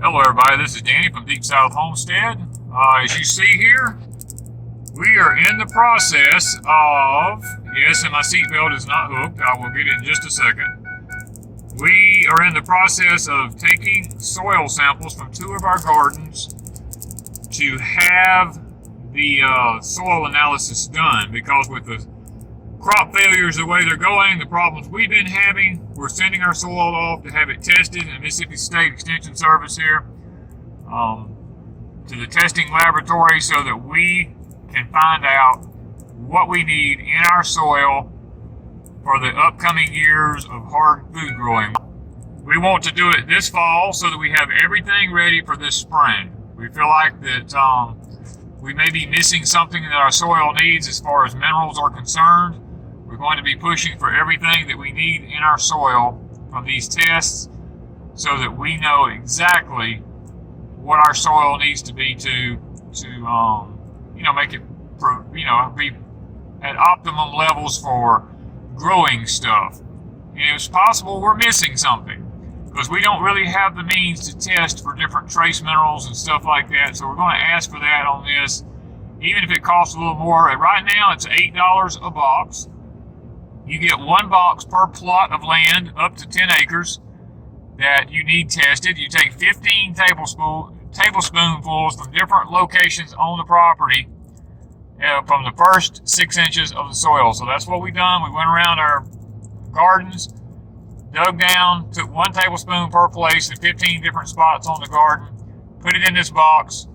Hello everybody, this is Danny from Deepsouth Homestead. As you see here, we are in the process of, yes, and my seatbelt is not hooked, I will get it in just a second. We are in the process of taking soil samples from two of our gardens to have the soil analysis done, because with the crop failures the way they're going, the problems we've been having, we're sending our soil off to have it tested in the Mississippi State Extension Service here to the testing laboratory so that we can find out what we need in our soil for the upcoming years of hard food growing. We want to do it this fall so that we have everything ready for this spring. We feel like that we may be missing something that our soil needs as far as minerals are concerned. We're going to be pushing for everything that we need in our soil from these tests so that we know exactly what our soil needs to be to make it, be at optimum levels for growing stuff. And it's possible we're missing something because we don't really have the means to test for different trace minerals and stuff like that. So we're going to ask for that on this, even if it costs a little more. Right now it's $8 a box. You get one box per plot of land up to 10 acres that you need tested. You take 15 tablespoonfuls from different locations on the property from the first 6 inches of the soil. So that's what we've done. We went around our gardens, dug down, took 1 tablespoon per place in 15 different spots on the garden, put it in this box.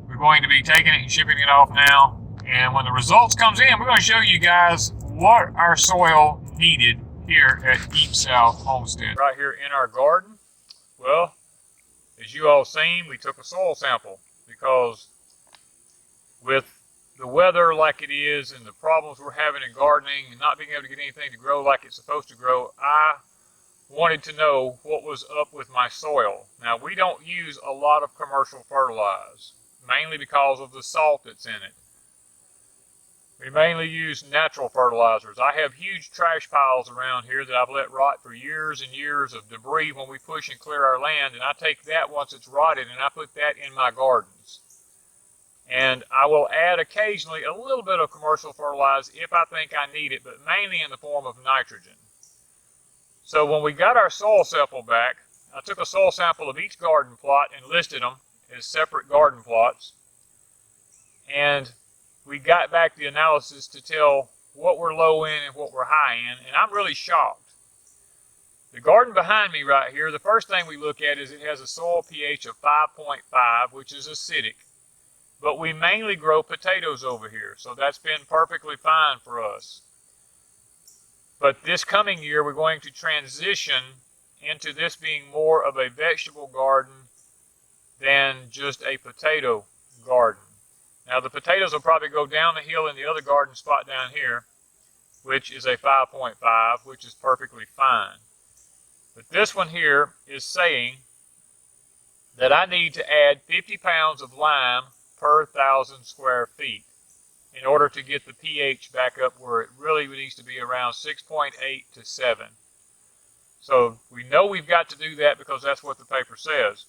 We're going to be taking it and shipping it off now. And when the results comes in, we're going to show you guys what our soil needed here at Deepsouth Homestead. Right here in our garden, well, as you all seen, we took a soil sample because with the weather like it is and the problems we're having in gardening and not being able to get anything to grow like it's supposed to grow, I wanted to know what was up with my soil. Now, we don't use a lot of commercial fertilizer, mainly because of the salt that's in it. We mainly use natural fertilizers. I have huge trash piles around here that I've let rot for years and years of debris when we push and clear our land, and I take that once it's rotted and I put that in my gardens. And I will add occasionally a little bit of commercial fertilizer if I think I need it, but mainly in the form of nitrogen. So when we got our soil sample back, I took a soil sample of each garden plot and listed them as separate garden plots. And we got back the analysis to tell what we're low in and what we're high in, and I'm really shocked. The garden behind me right here, the first thing we look at is it has a soil pH of 5.5, which is acidic. But we mainly grow potatoes over here, so that's been perfectly fine for us. But this coming year, we're going to transition into this being more of a vegetable garden than just a potato garden. Now, the potatoes will probably go down the hill in the other garden spot down here, which is a 5.5, which is perfectly fine. But this one here is saying that I need to add 50 pounds of lime per 1,000 square feet in order to get the pH back up where it really needs to be around 6.8 to 7. So we know we've got to do that because that's what the paper says.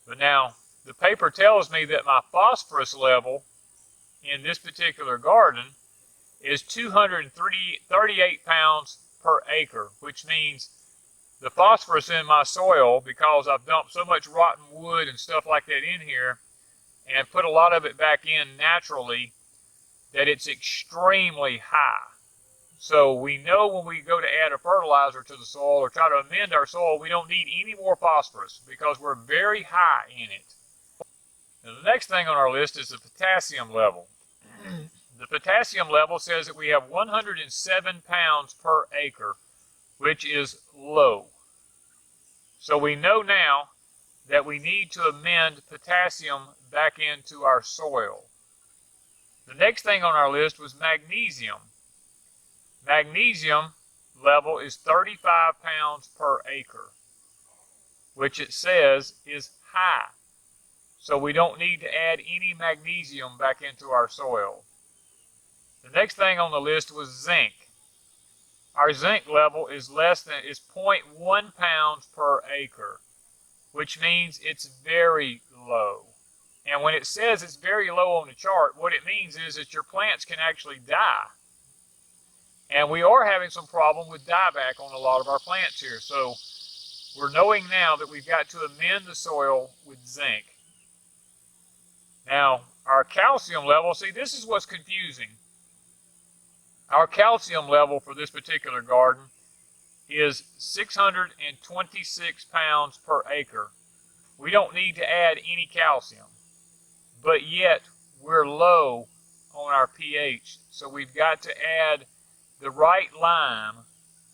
But now, the paper tells me that my phosphorus level in this particular garden is 238 pounds per acre, which means the phosphorus in my soil, because I've dumped so much rotten wood and stuff like that in here and put a lot of it back in naturally, that it's extremely high. So we know when we go to add a fertilizer to the soil or try to amend our soil, we don't need any more phosphorus because we're very high in it. Now, the next thing on our list is the potassium level. The potassium level says that we have 107 pounds per acre, which is low. So we know now that we need to amend potassium back into our soil. The next thing on our list was magnesium. Magnesium level is 35 pounds per acre, which it says is high. So we don't need to add any magnesium back into our soil. The next thing on the list was zinc. Our zinc level is 0.1 pounds per acre, which means it's very low. And when it says it's very low on the chart, what it means is that your plants can actually die. And we are having some problem with dieback on a lot of our plants here. So we're knowing now that we've got to amend the soil with zinc. Now, our calcium level, see, this is what's confusing. Our calcium level for this particular garden is 626 pounds per acre. We don't need to add any calcium, but yet we're low on our pH. So we've got to add the right lime.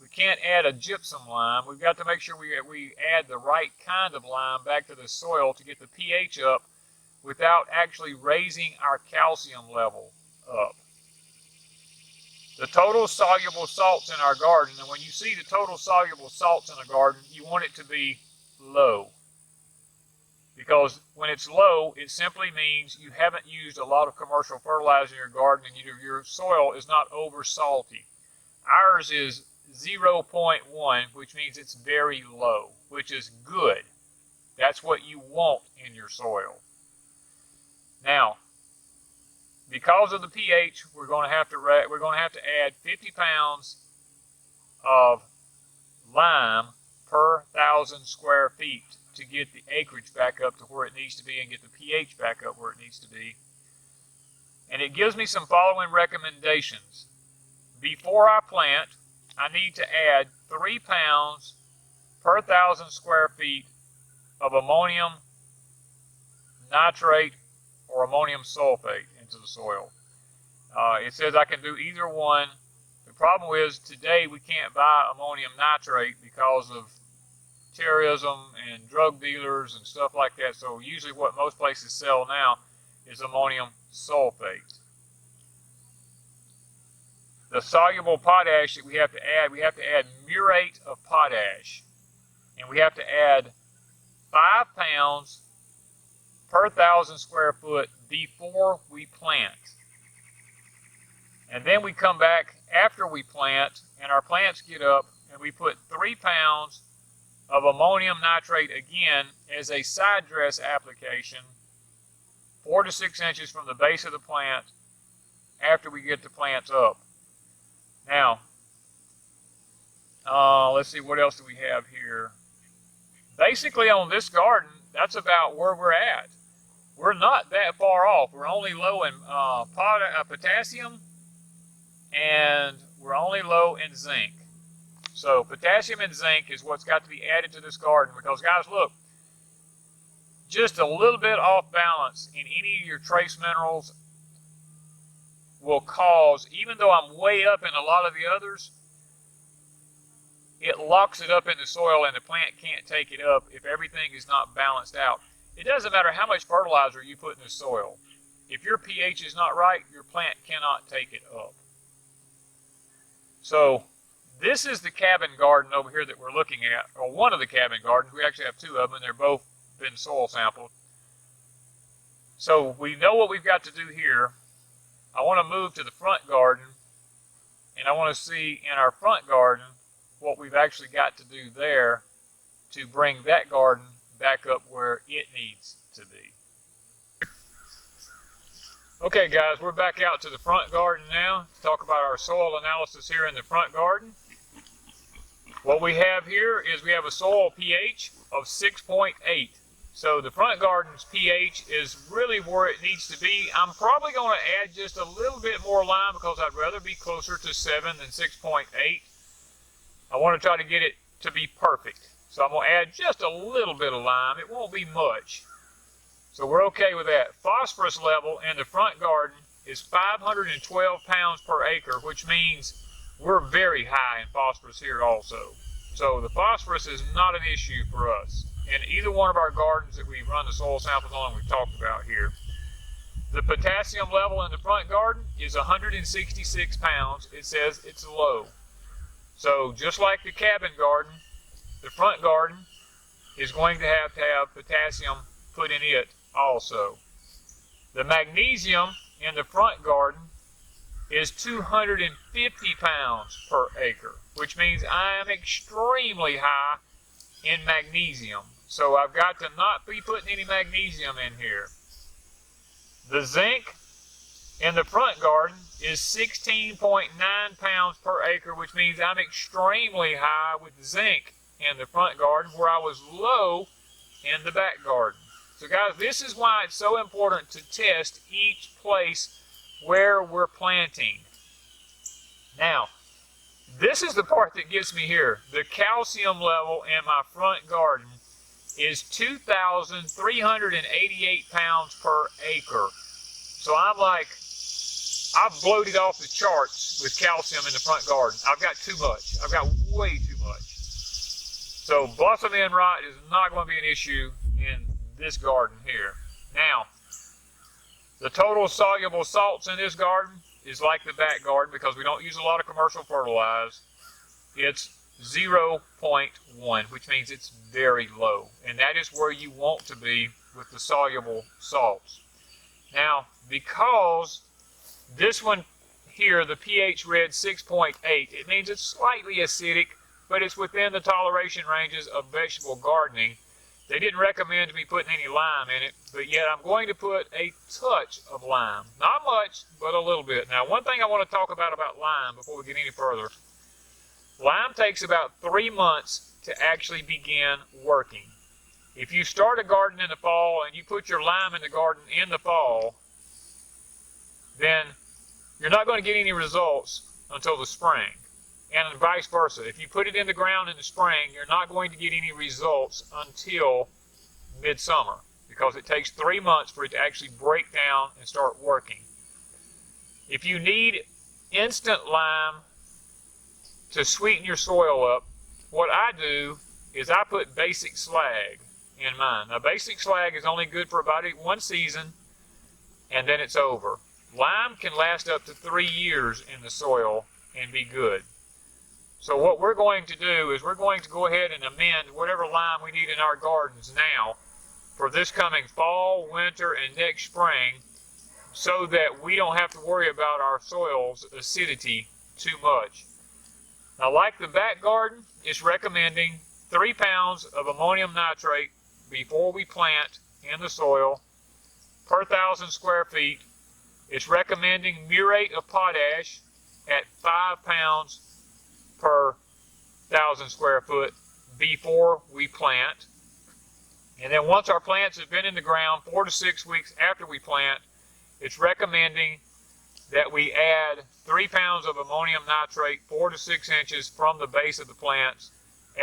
We can't add a gypsum lime. We've got to make sure we add the right kind of lime back to the soil to get the pH up without actually raising our calcium level up. The total soluble salts in our garden, and when you see the total soluble salts in a garden, you want it to be low. Because when it's low, it simply means you haven't used a lot of commercial fertilizer in your garden and your soil is not over salty. Ours is 0.1, which means it's very low, which is good. That's what you want in your soil. Now, because of the pH, we're going to have to add 50 pounds of lime per 1,000 square feet to get the acreage back up to where it needs to be and get the pH back up where it needs to be. And it gives me some following recommendations. Before I plant, I need to add 3 pounds per 1,000 square feet of ammonium nitrate or ammonium sulfate into the soil. It says I can do either one. The problem is today we can't buy ammonium nitrate because of terrorism and drug dealers and stuff like that. So usually what most places sell now is ammonium sulfate. The soluble potash that we have to add muriate of potash. And we have to add 5 pounds per 1,000 square foot before we plant. And then we come back after we plant and our plants get up and we put 3 pounds of ammonium nitrate again as a side dress application 4 to 6 inches from the base of the plant after we get the plants up. Now, let's see, what else do we have here? Basically on this garden, that's about where we're at. We're not that far off. We're only low in potassium, and we're only low in zinc. So potassium and zinc is what's got to be added to this garden because, guys, look, just a little bit off balance in any of your trace minerals will cause, even though I'm way up in a lot of the others, it locks it up in the soil and the plant can't take it up if everything is not balanced out. It doesn't matter how much fertilizer you put in the soil. If your pH is not right, your plant cannot take it up. So this is the cabin garden over here that we're looking at, or one of the cabin gardens. We actually have 2 of them, and they're both been soil sampled. So we know what we've got to do here. I want to move to the front garden, and I want to see in our front garden what we've actually got to do there to bring that garden back up where it needs to be. Okay, guys, we're back out to the front garden now to talk about our soil analysis here in the front garden. What we have here is we have a soil pH of 6.8. So the front garden's pH is really where it needs to be. I'm probably going to add just a little bit more lime because I'd rather be closer to 7 than 6.8. I want to try to get it to be perfect. So I'm going to add just a little bit of lime. It won't be much. So we're okay with that. Phosphorus level in the front garden is 512 pounds per acre, which means we're very high in phosphorus here also. So the phosphorus is not an issue for us in either one of our gardens that we run the soil samples on we've talked about here. The potassium level in the front garden is 166 pounds. It says it's low. So just like the cabin garden, the front garden is going to have potassium put in it also. The magnesium in the front garden is 250 pounds per acre, which means I am extremely high in magnesium. So I've got to not be putting any magnesium in here. The zinc in the front garden is 16.9 pounds per acre, which means I'm extremely high with zinc in the front garden, where I was low in the back garden. So guys, this is why it's so important to test each place where we're planting. Now, this is the part that gets me here. The calcium level in my front garden is 2,388 pounds per acre. So I'm like, I've bloated off the charts with calcium in the front garden. I've got too much. I've got way too much. So blossom end rot is not going to be an issue in this garden here. Now, the total soluble salts in this garden is like the back garden because we don't use a lot of commercial fertilizer. It's 0.1, which means it's very low. And that is where you want to be with the soluble salts. Now, because this one here, the pH read 6.8, it means it's slightly acidic, but it's within the toleration ranges of vegetable gardening. They didn't recommend me putting any lime in it, but yet I'm going to put a touch of lime. Not much, but a little bit. Now, one thing I want to talk about lime before we get any further. Lime takes about 3 months to actually begin working. If you start a garden in the fall and you put your lime in the garden in the fall, then you're not going to get any results until the spring. And vice versa. If you put it in the ground in the spring, you're not going to get any results until midsummer, because it takes 3 months for it to actually break down and start working. If you need instant lime to sweeten your soil up, what I do is I put basic slag in mine. Now, basic slag is only good for about 1 season, and then it's over. Lime can last up to 3 years in the soil and be good. So what we're going to do is we're going to go ahead and amend whatever lime we need in our gardens now for this coming fall, winter, and next spring, so that we don't have to worry about our soil's acidity too much. Now, like the back garden, it's recommending 3 pounds of ammonium nitrate before we plant in the soil per 1,000 square feet. It's recommending murate of potash at 5 pounds per 1,000 square foot before we plant. And then once our plants have been in the ground 4 to 6 weeks after we plant, it's recommending that we add 3 pounds of ammonium nitrate 4 to 6 inches from the base of the plants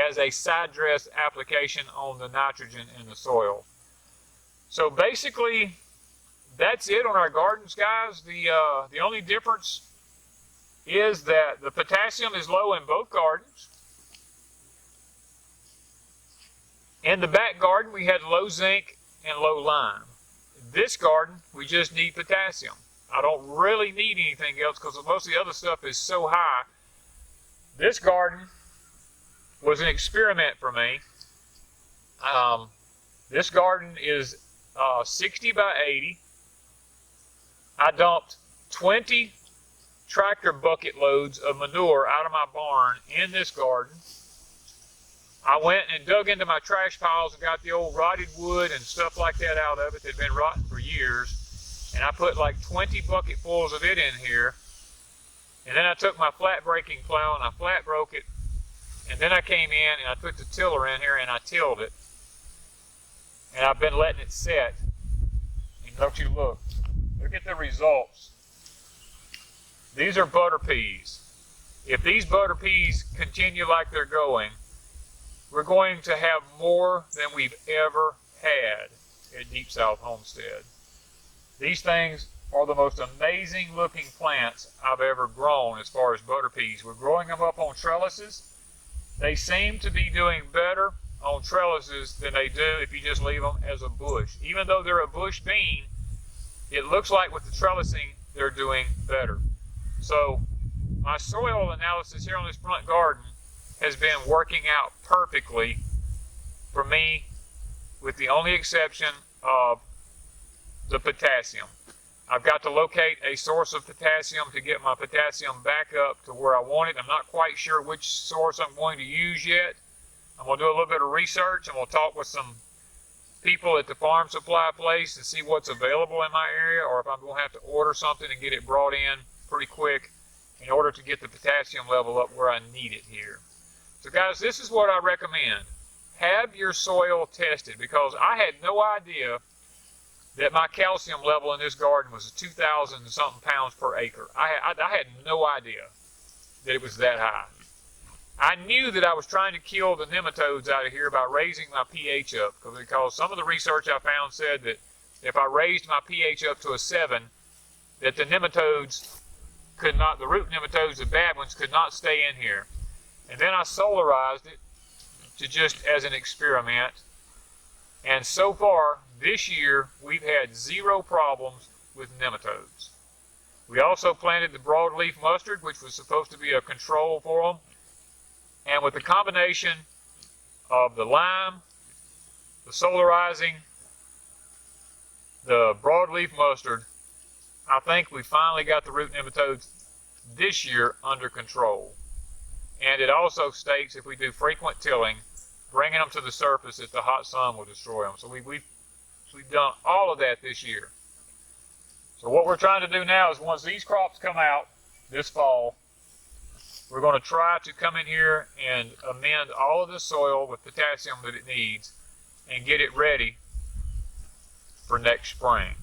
as a side dress application on the nitrogen in the soil. So basically, that's it on our gardens, guys. The only difference is that the potassium is low in both gardens. In the back garden, we had low zinc and low lime. This garden, we just need potassium. I don't really need anything else because most of the other stuff is so high. This garden was an experiment for me. This garden is 60 by 80. I dumped 20 tractor bucket loads of manure out of my barn in this garden. I went and dug into my trash piles and got the old rotted wood and stuff like that out of it that had been rotten for years. And I put like 20 bucketfuls of it in here. And then I took my flat breaking plow and I flat broke it. And then I came in and I put the tiller in here and I tilled it. And I've been letting it set. And don't you look. Look at the results. These are butter peas. If these butter peas continue like they're going, we're going to have more than we've ever had at Deepsouth Homestead. These things are the most amazing looking plants I've ever grown as far as butter peas. We're growing them up on trellises. They seem to be doing better on trellises than they do if you just leave them as a bush. Even though they're a bush bean, it looks like with the trellising, they're doing better. So my soil analysis here on this front garden has been working out perfectly for me, with the only exception of the potassium. I've got to locate a source of potassium to get my potassium back up to where I want it. I'm not quite sure which source I'm going to use yet, I'm going to do a little bit of research, and we'll talk with some people at the farm supply place and see what's available in my area, or if I'm going to have to order something and get it brought in pretty quick in order to get the potassium level up where I need it here. So guys, this is what I recommend. Have your soil tested, because I had no idea that my calcium level in this garden was 2,000 and something pounds per acre. I had no idea that it was that high. I knew that I was trying to kill the nematodes out of here by raising my pH up, because some of the research I found said that if I raised my pH up to a 7, that the nematodes could not, the root nematodes, the bad ones, could not stay in here. And then I solarized it to just as an experiment. And so far, this year, we've had 0 problems with nematodes. We also planted the broadleaf mustard, which was supposed to be a control for them. And with the combination of the lime, the solarizing, the broadleaf mustard, I think we finally got the root nematodes this year under control. And it also states if we do frequent tilling, bringing them to the surface, that the hot sun will destroy them. So we've done all of that this year. So what we're trying to do now is, once these crops come out this fall, we're going to try to come in here and amend all of the soil with potassium that it needs and get it ready for next spring,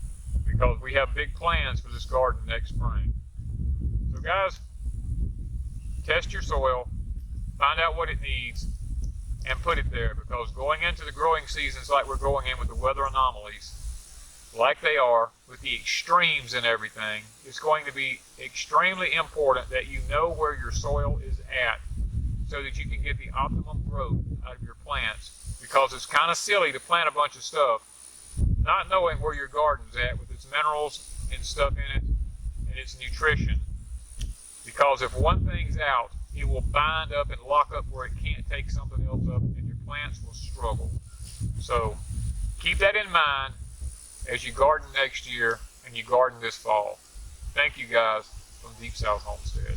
because we have big plans for this garden next spring. So guys, test your soil, find out what it needs, and put it there, because going into the growing seasons like we're going in with the weather anomalies, like they are, with the extremes and everything, it's going to be extremely important that you know where your soil is at, so that you can get the optimum growth out of your plants. Because it's kind of silly to plant a bunch of stuff not knowing where your garden's at with its minerals and stuff in it and its nutrition. Because if one thing's out, it will bind up and lock up where it can't take something else up, and your plants will struggle. So keep that in mind as you garden next year and you garden this fall. Thank you guys from Deepsouth Homestead.